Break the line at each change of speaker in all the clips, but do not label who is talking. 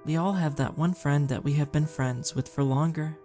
We all have that one friend that we have been friends with for longer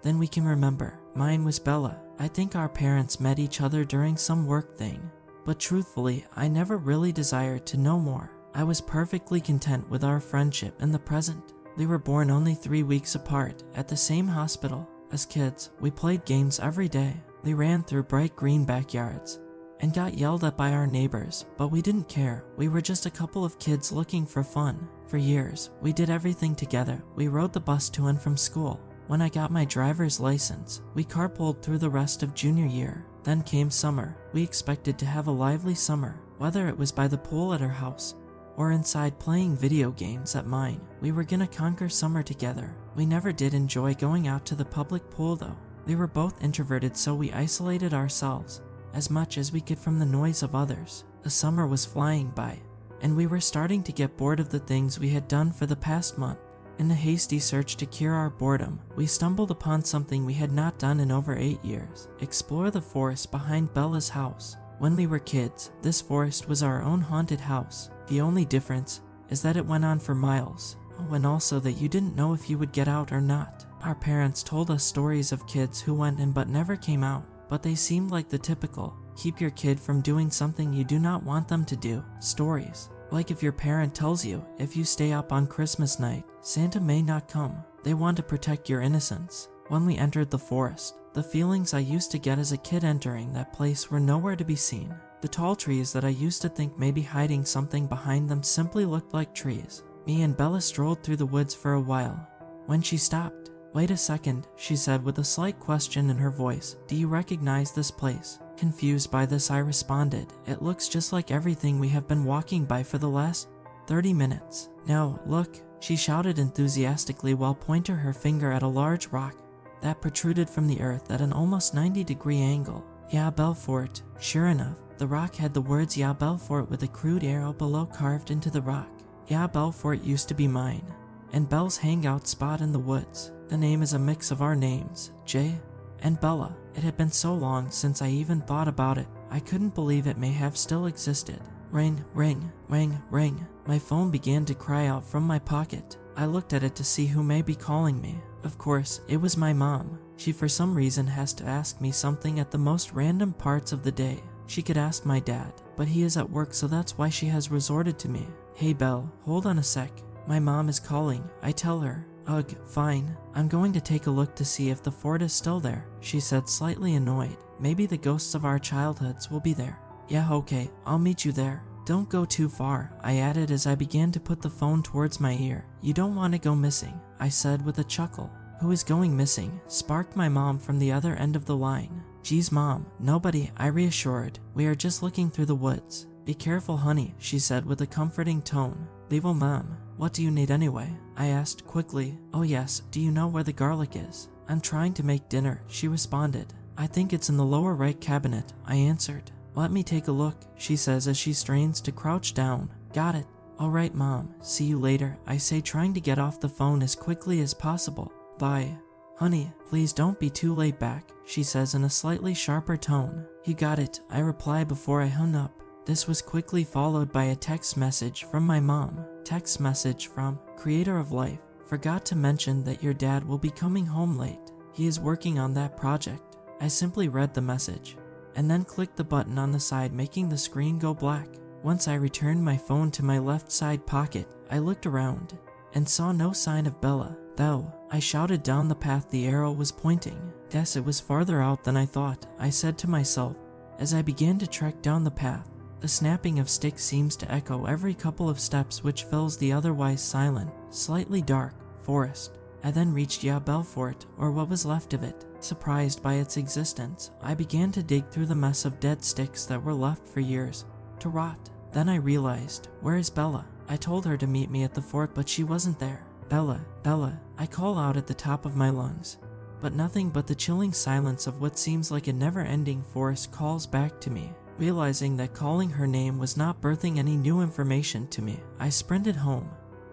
than we can remember. Mine was Bella. I think our parents met each other during some work thing, but truthfully, I never really desired to know more. I was perfectly content with our friendship in the present. We were born only 3 weeks apart at the same hospital. As kids, we played games every day. We ran through bright green backyards and got yelled at by our neighbors, but we didn't care. We were just a couple of kids looking for fun. For years, we did everything together. We rode the bus to and from school. When I got my driver's license, we carpooled through the rest of junior year. Then came summer. We expected to have a lively summer, whether it was by the pool at her house or inside playing video games at mine. We were gonna conquer summer together. We never did enjoy going out to the public pool though. We were both introverted, so we isolated ourselves as much as we could from the noise of others. The summer was flying by, and we were starting to get bored of the things we had done for the past month. In a hasty search to cure our boredom, we stumbled upon something we had not done in over 8 years: explore the forest behind Bella's house. When we were kids, this forest was our own haunted house. The only difference is that it went on for miles. Oh, and also that you didn't know if you would get out or not. Our parents told us stories of kids who went in but never came out, but they seemed like the typical keep your kid from doing something you do not want them to do stories. Like if your parent tells you if you stay up on Christmas night, Santa may not come. They want to protect your innocence. When we entered the forest, the feelings I used to get as a kid entering that place were nowhere to be seen. The tall trees that I used to think may be hiding something behind them simply looked like trees. Me and Bella strolled through the woods for a while, when she stopped. "Wait a second," she said with a slight question in her voice. "Do you recognize this place?" Confused by this, I responded, "It looks just like everything we have been walking by for the last 30 minutes. "No, look," she shouted enthusiastically while pointing her finger at a large rock that protruded from the earth at an almost 90-degree angle. "Ya Belfort." Sure enough, the rock had the words Ya Belfort with a crude arrow below carved into the rock. Ya Belfort used to be mine, and Belle's hangout spot in the woods. The name is a mix of our names, Jay and Bella. It had been so long since I even thought about it, I couldn't believe it may have still existed. Ring, ring, ring, ring. My phone began to cry out from my pocket. I looked at it to see who may be calling me. Of course, it was my mom. She for some reason has to ask me something at the most random parts of the day. She could ask my dad, but he is at work, so that's why she has resorted to me. "Hey Belle, hold on a sec. My mom is calling," I tell her. "Ugh, fine. I'm going to take a look to see if the fort is still there," she said, slightly annoyed. "Maybe the ghosts of our childhoods will be there." "Yeah, okay, I'll meet you there. Don't go too far," I added as I began to put the phone towards my ear. "You don't want to go missing," I said with a chuckle. "Who is going missing?" sparked my mom from the other end of the line. "Geez, Mom, nobody," I reassured. "We are just looking through the woods." "Be careful, honey," she said with a comforting tone. "Leave Mom. What do you need anyway?" I asked quickly. "Oh yes, do you know where the garlic is?" "I'm trying to make dinner," she responded. "I think it's in the lower right cabinet," I answered. "Let me take a look," she says as she strains to crouch down. "Got it." "All right, Mom. See you later," I say, trying to get off the phone as quickly as possible. "Bye." "Honey, please don't be too late back," she says in a slightly sharper tone. "You got it," I reply before I hung up. This was quickly followed by a text message from my mom. Text message from Creator of Life. "Forgot to mention that your dad will be coming home late. He is working on that project." I simply read the message and then clicked the button on the side, making the screen go black. Once I returned my phone to my left side pocket, I looked around and saw no sign of Bella, though. I shouted down the path the arrow was pointing. Guess it was farther out than I thought, I said to myself as I began to trek down the path. The snapping of sticks seems to echo every couple of steps, which fills the otherwise silent, slightly dark forest. I then reached Ya Belfort, or what was left of it. Surprised by its existence, I began to dig through the mess of dead sticks that were left for years to rot. Then I realized, where is Bella? I told her to meet me at the fort, but she wasn't there. "Bella, Bella," I call out at the top of my lungs, but nothing but the chilling silence of what seems like a never-ending forest calls back to me. Realizing that calling her name was not birthing any new information to me, I sprinted home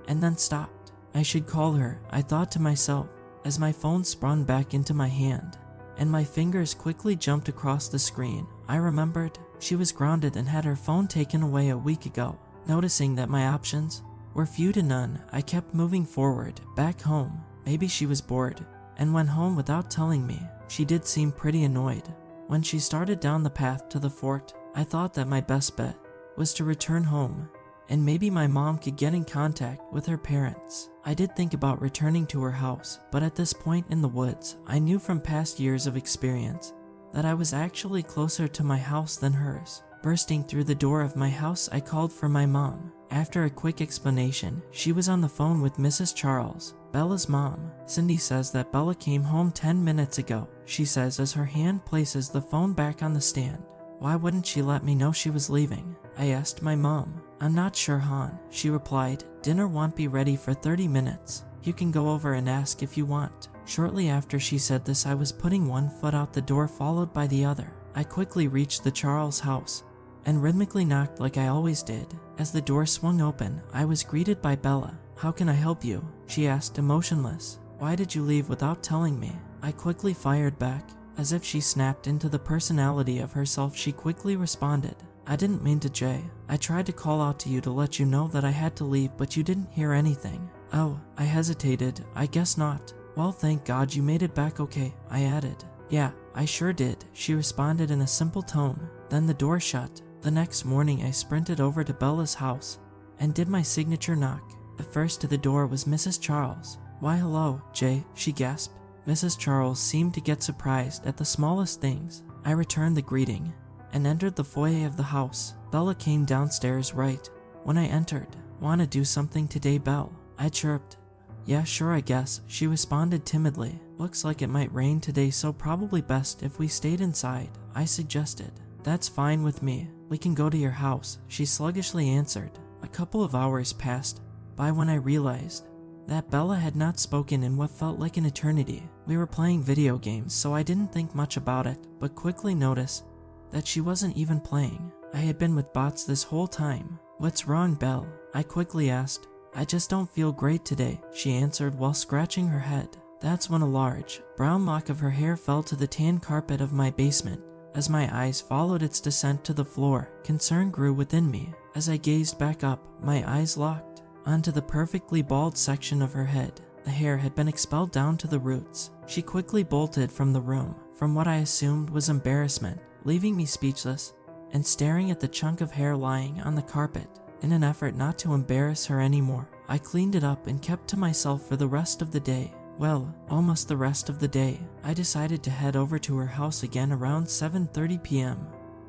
and then stopped. I should call her, I thought to myself, as my phone spun back into my hand, and my fingers quickly jumped across the screen. I remembered she was grounded and had her phone taken away a week ago. Noticing that my options were few to none. I kept moving forward, back home. Maybe she was bored, and went home without telling me. She did seem pretty annoyed. When she started down the path to the fort, I thought that my best bet was to return home, and maybe my mom could get in contact with her parents. I did think about returning to her house, but at this point in the woods, I knew from past years of experience that I was actually closer to my house than hers. Bursting through the door of my house, I called for my mom. After a quick explanation, she was on the phone with Mrs. Charles, Bella's mom. Cindy says that Bella came home 10 minutes ago, she says as her hand places the phone back on the stand. Why wouldn't she let me know she was leaving? I asked my mom. I'm not sure, hon, she replied. Dinner won't be ready for 30 minutes. You can go over and ask if you want. Shortly after she said this, I was putting one foot out the door followed by the other. I quickly reached the Charles house and rhythmically knocked like I always did. As the door swung open, I was greeted by Bella. How can I help you? She asked, emotionless. Why did you leave without telling me? I quickly fired back. As if she snapped into the personality of herself, she quickly responded. I didn't mean to, Jay. I tried to call out to you to let you know that I had to leave, but you didn't hear anything. Oh, I hesitated. I guess not. Well, thank God you made it back okay, I added. Yeah, I sure did, she responded in a simple tone. Then the door shut. The next morning I sprinted over to Bella's house and did my signature knock. The first to the door was Mrs. Charles. Why hello, Jay, she gasped. Mrs. Charles seemed to get surprised at the smallest things. I returned the greeting and entered the foyer of the house. Bella came downstairs right when I entered. Wanna do something today, Belle? I chirped. Yeah, sure, I guess, she responded timidly. Looks like it might rain today, so probably best if we stayed inside, I suggested. That's fine with me. We can go to your house, she sluggishly answered. A couple of hours passed by when I realized that Bella had not spoken in what felt like an eternity. We were playing video games, so I didn't think much about it, but quickly noticed that she wasn't even playing. I had been with bots this whole time. What's wrong, Belle? I quickly asked. I just don't feel great today, she answered while scratching her head. That's when a large, brown lock of her hair fell to the tan carpet of my basement. As my eyes followed its descent to the floor, concern grew within me. As I gazed back up, my eyes locked onto the perfectly bald section of her head. The hair had been expelled down to the roots. She quickly bolted from the room, from what I assumed was embarrassment, leaving me speechless and staring at the chunk of hair lying on the carpet. In an effort not to embarrass her anymore, I cleaned it up and kept to myself for the rest of the day. Well, almost the rest of the day. I decided to head over to her house again around 7:30 p.m.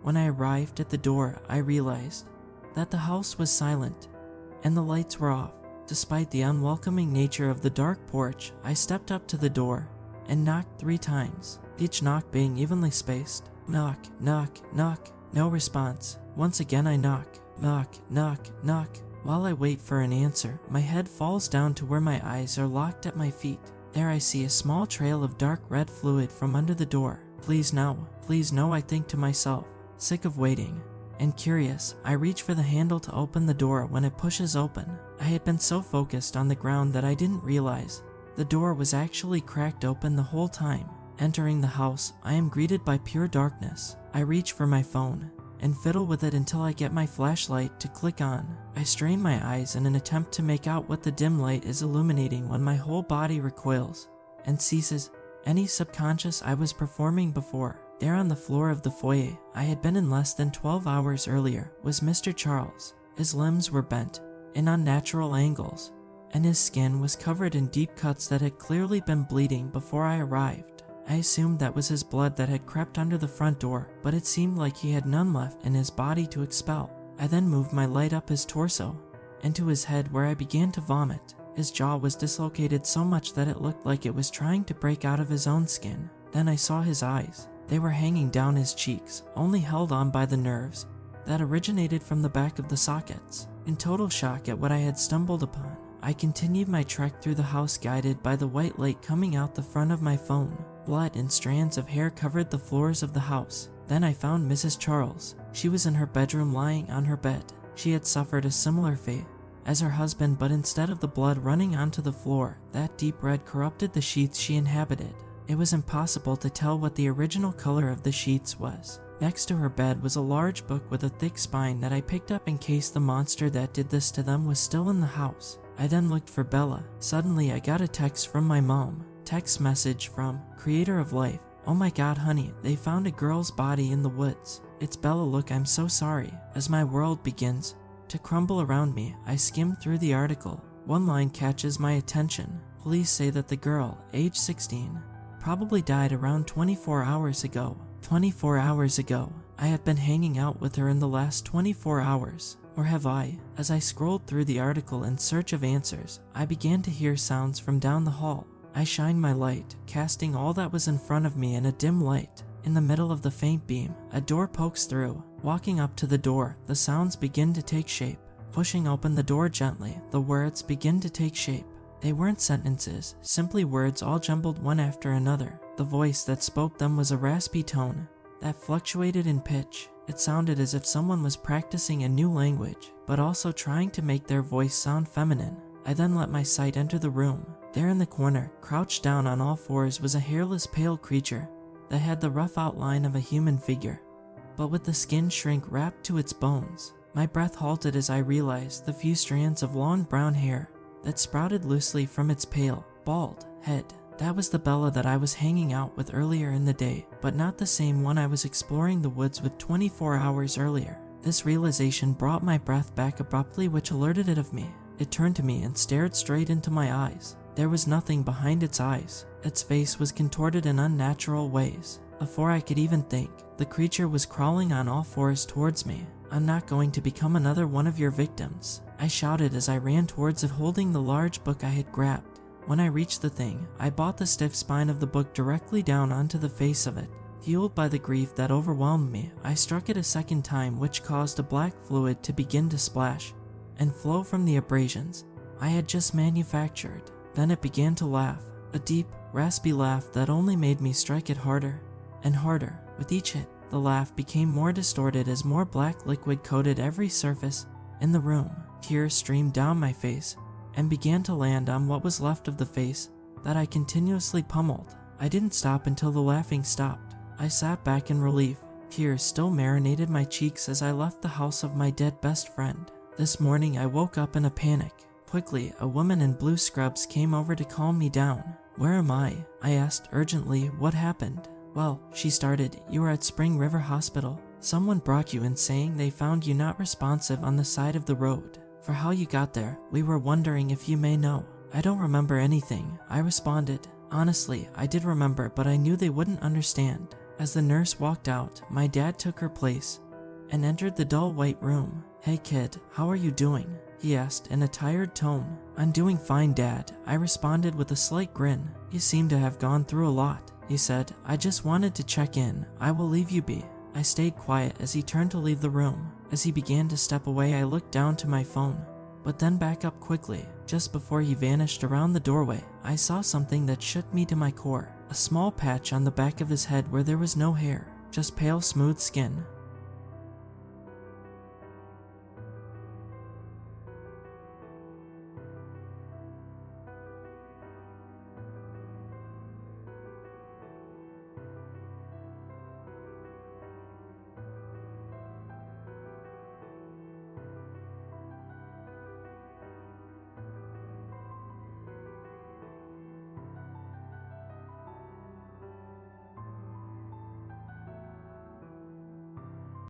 When I arrived at the door, I realized that the house was silent and the lights were off. Despite the unwelcoming nature of the dark porch, I stepped up to the door and knocked 3 times, each knock being evenly spaced. Knock, knock, knock. No response. Once again I knock. Knock, knock, knock. While I wait for an answer, my head falls down to where my eyes are locked at my feet. There I see a small trail of dark red fluid from under the door. Please no, I think to myself. Sick of waiting and curious, I reach for the handle to open the door when it pushes open. I had been so focused on the ground that I didn't realize the door was actually cracked open the whole time. Entering the house, I am greeted by pure darkness. I reach for my phone and fiddle with it until I get my flashlight to click on. I strain my eyes in an attempt to make out what the dim light is illuminating when my whole body recoils and ceases any subconscious I was performing before. There on the floor of the foyer I had been in less than 12 hours earlier was Mr. Charles. His limbs were bent in unnatural angles, and his skin was covered in deep cuts that had clearly been bleeding before I arrived. I assumed that was his blood that had crept under the front door, but it seemed like he had none left in his body to expel. I then moved my light up his torso and to his head, where I began to vomit. His jaw was dislocated so much that it looked like it was trying to break out of his own skin. Then I saw his eyes. They were hanging down his cheeks, only held on by the nerves that originated from the back of the sockets. In total shock at what I had stumbled upon, I continued my trek through the house, guided by the white light coming out the front of my phone. Blood and strands of hair covered the floors of the house. Then I found Mrs. Charles. She was in her bedroom lying on her bed. She had suffered a similar fate as her husband, but instead of the blood running onto the floor, that deep red corrupted the sheets she inhabited. It was impossible to tell what the original color of the sheets was. Next to her bed was a large book with a thick spine that I picked up in case the monster that did this to them was still in the house. I then looked for Bella. Suddenly, I got a text from my mom. Text message from Creator of Life. Oh my god, honey, they found a girl's body in the woods. It's Bella, look, I'm so sorry. As my world begins to crumble around me, I skim through the article. One line catches my attention. Police say that the girl, age 16, probably died around 24 hours ago. 24 hours ago. I had been hanging out with her in the last 24 hours. Or have I? As I scrolled through the article in search of answers, I began to hear sounds from down the hall. I shined my light, casting all that was in front of me in a dim light. In the middle of the faint beam, a door pokes through. Walking up to the door, the sounds begin to take shape. Pushing open the door gently, the words begin to take shape. They weren't sentences, simply words all jumbled one after another. The voice that spoke them was a raspy tone that fluctuated in pitch. It sounded as if someone was practicing a new language, but also trying to make their voice sound feminine. I then let my sight enter the room. There in the corner, crouched down on all fours, was a hairless pale creature that had the rough outline of a human figure, but with the skin shrink wrapped to its bones. My breath halted as I realized the few strands of long brown hair that sprouted loosely from its pale, bald head. That was the Bella that I was hanging out with earlier in the day, but not the same one I was exploring the woods with 24 hours earlier. This realization brought my breath back abruptly, which alerted it of me. It turned to me and stared straight into my eyes. There was nothing behind its eyes. Its face was contorted in unnatural ways. Before I could even think, the creature was crawling on all fours towards me. I'm not going to become another one of your victims, I shouted as I ran towards it, holding the large book I had grabbed. When I reached the thing, I brought the stiff spine of the book directly down onto the face of it. Fueled by the grief that overwhelmed me, I struck it a second time, which caused a black fluid to begin to splash and flow from the abrasions I had just manufactured. Then it began to laugh, a deep, raspy laugh that only made me strike it harder and harder. With each hit, the laugh became more distorted as more black liquid coated every surface in the room. Tears streamed down my face and began to land on what was left of the face that I continuously pummeled. I didn't stop until the laughing stopped. I sat back in relief. Tears still marinated my cheeks as I left the house of my dead best friend. This morning I woke up in a panic. Quickly, a woman in blue scrubs came over to calm me down. Where am I? I asked urgently. What happened? Well, she started. You were at Spring River Hospital. Someone brought you in saying they found you not responsive on the side of the road. For how you got there, we were wondering if you may know. I don't remember anything, I responded. Honestly, I did remember, but I knew they wouldn't understand. As the nurse walked out, my dad took her place and entered the dull white room. Hey kid, how are you doing? He asked in a tired tone. I'm doing fine, Dad, I responded with a slight grin. You seem to have gone through a lot, he said. I just wanted to check in. I will leave you be. I stayed quiet as he turned to leave the room. As he began to step away, I looked down to my phone, but then back up quickly. Just before he vanished around the doorway, I saw something that shook me to my core. A small patch on the back of his head where there was no hair, just pale, smooth skin.